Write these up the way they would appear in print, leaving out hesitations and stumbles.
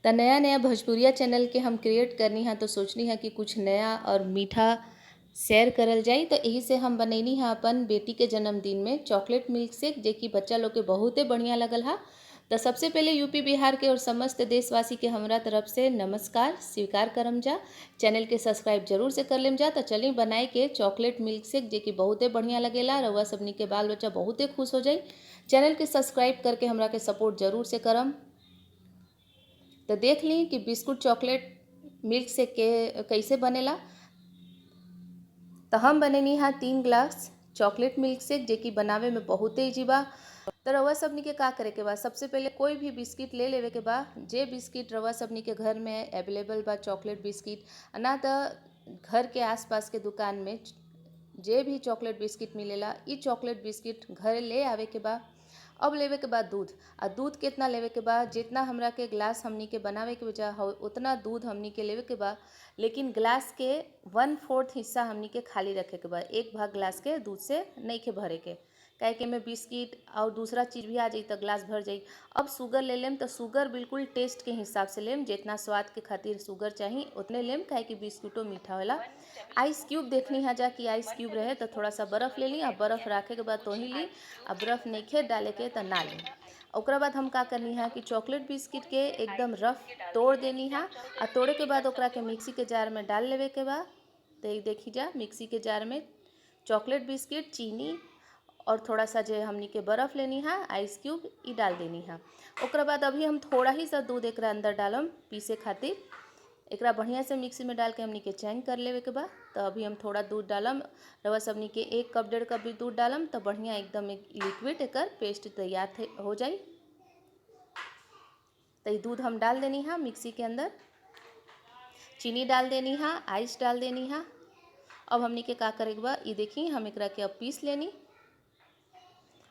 तो नया नया भोजपुरिया चैनल के हम क्रिएट करनी है तो सोचनी है कि कुछ नया और मीठा शेयर करल जाए। तो यही से हम बनैनी है अपन बेटी के जन्मदिन में चॉकलेट मिल्क शेक, जे कि बच्चा लोग के बहुते बढ़िया लगल है। तो सबसे पहले यूपी बिहार के और समस्त देशवासी के हमरा तरफ से नमस्कार स्वीकार करम जा। चैनल के सब्सक्राइब जरूर से कर लेम जा। तो चलिए बनाए के चॉकलेट मिल्क शेक, जे कि बहुते बढ़िया लगेला, रउआ सबनी के बाल बच्चा बहुते खुश हो जाए। चैनल के सब्सक्राइब करके हमरा के सपोर्ट जरूर से करम। तो देख ली कि बिस्कुट चॉकलेट मिल्क शेक के कैसे बनेला। तो हम बनेनी है 3 ग्लास चॉकलेट मिल्क शेक, जे कि बनावे में बहुते ईजी बा। तो रउआ सबनी के का करे के बा, सबसे पहले कोई भी बिस्किट ले लेवे के बा। जे बिस्किट रउआ सबनी के घर में अवेलेबल बा, चॉकलेट बिस्किट, ना तो घर के आसपास के दुकान में जे भी चॉकलेट बिस्किट मिलेला, ई चॉकलेट बिस्किट घर ले आवे के बा। अब लेवे के बाद दूध, आ दूध कितना लेवे के बा, जितना हमरा के ग्लास हमनी के बनावे के वजह हो उतना दूध हमनी के लेवे के बा। लेकिन ग्लास के 1/4 हिस्सा हमनी के खाली रखे के बा, 1 भाग ग्लास के दूध से नहीं के भरे के, काहे कि में बिस्किट और दूसरा चीज़ भी आ जाई तो ग्लास भर जाई। अब शुगर ले लेम तो शुगर बिल्कुल टेस्ट के हिसाब से लेम, जितना स्वाद के खातिर शुगर चाहिए उतने लेम, काहे कि बिस्कुटो मीठा होला। आइस क्यूब देखनी है जा कि आइस क्यूब रहे तो थोड़ा सा बर्फ़ ले ली, और बर्फ़ रखे के बाद तो ही ली, और बर्फ़ नहीं खे डाले के तो ना ली। ओकरा बाद हम का करनी है कि चॉकलेट बिस्किट के एकदम रफ तोड़ देनी है, और तोड़े के बाद ओकरा के मिक्सी के जार में डाल लेवे के बाद। तो ये देखी जा मिक्सी के जार में चॉकलेट बिस्किट, चीनी और थोड़ा सा जो हमनी के बर्फ़ लेनी है आइस क्यूब ई डाल देनी है। ओकरा बाद अभी हम थोड़ा ही सा दूध एकरा अंदर डालम पीसे खातिर। एकरा बढ़िया से मिक्सी में डाल के हमनी के चैन कर लेवे के बाद। तो अभी हम थोड़ा दूध डालम, रवा सबनी के 1 कप 1.5 कप भी दूध डालम तो बढ़िया एकदम एक लिक्विड एकर पेस्ट तैयार हो जाई। तो ये दूध हम डाल देनी है मिक्सी के अंदर, चीनी डाल देनी है, आइस डाल देनी है। अब हमनी के का करे के बा, ये देखी हम एकरा के अब पीस लेनी।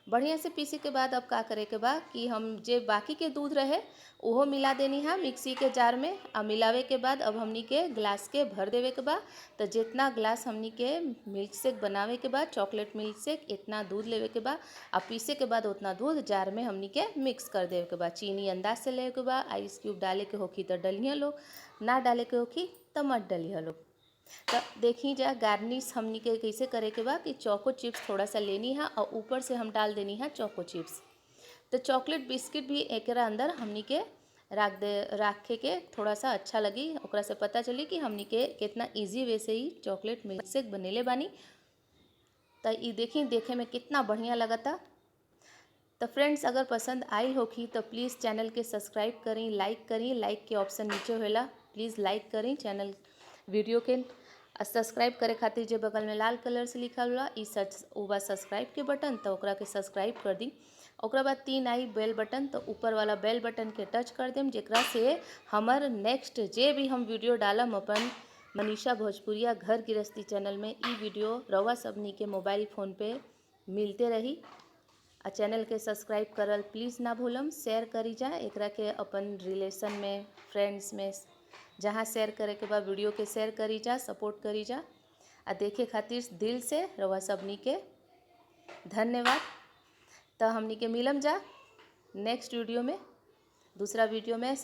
बढ़िया से पीसे के बाद अब का करे के बा कि हम जे बाकी के दूध रहे वो मिला देनी है मिक्सी के जार में, और मिलावे के बाद अब हमनी के ग्लास के भर देवे के बा। तो जितना ग्लास हमनी के मिल्क शेक बनावे के बाद चॉकलेट मिल्क शेक इतना दूध लेवे के बा, और पीसे के बाद उतना दूध जार में हमनी के मिक्स कर देवे के बा। चीनी अंदाज से लेवे के बा, आइस क्यूब डाले के होखी तो डलिया लोग, ना डाले के होखी तो मत डलिया लोग। तो देखी जा गार्निश हमनी के कैसे करे के बा कि चोको चिप्स थोड़ा सा लेनी है और ऊपर से हम डाल देनी है चोको चिप्स। तो चॉकलेट बिस्किट भी एकरा अंदर हमनी के रखे के थोड़ा सा अच्छा लगी, ओकरा से पता चली कि हमनी के कितना इजी वे से ही चॉकलेट मिल्क शेक बनेले बानी। तो ये देखी देखे में कितना बढ़िया लगता। तो फ्रेंड्स अगर पसंद आई होखी तो प्लीज़ चैनल के सब्सक्राइब करें, लाइक करें, लाइक के ऑप्शन नीचे होला प्लीज़ लाइक करें चैनल वीडियो के। सब्सक्राइब करे खातिर जे बगल में लाल कलर से लिखल होला ई बा सब्सक्राइब के बटन, तो ओकरा के सब्सक्राइब कर दी। ओकरा बाद 3 आई बेल बटन, तो ऊपर वाला बेल बटन के टच कर देम, जेकरा से हमर नेक्स्ट जे भी हम वीडियो डालम अपन मनीषा भोजपुरिया घर गृहस्थी चैनल में, ई वीडियो रवा सबनी के मोबाइल फ़ोन पे मिलते रही। आ चैनल के सब्सक्राइब करल प्लीज़ ना भूलम, शेयर करी जा एकरा के अपन रिलेशन में, फ्रेंड्स में, जहाँ शेयर करे के बाद वीडियो के शेयर करी जा, सपोर्ट करी जा। आ देखे खातिर दिल से रवा सबनी के धन्यवाद। तो हमनी के मिलम जा नेक्स्ट वीडियो में, दूसरा वीडियो में।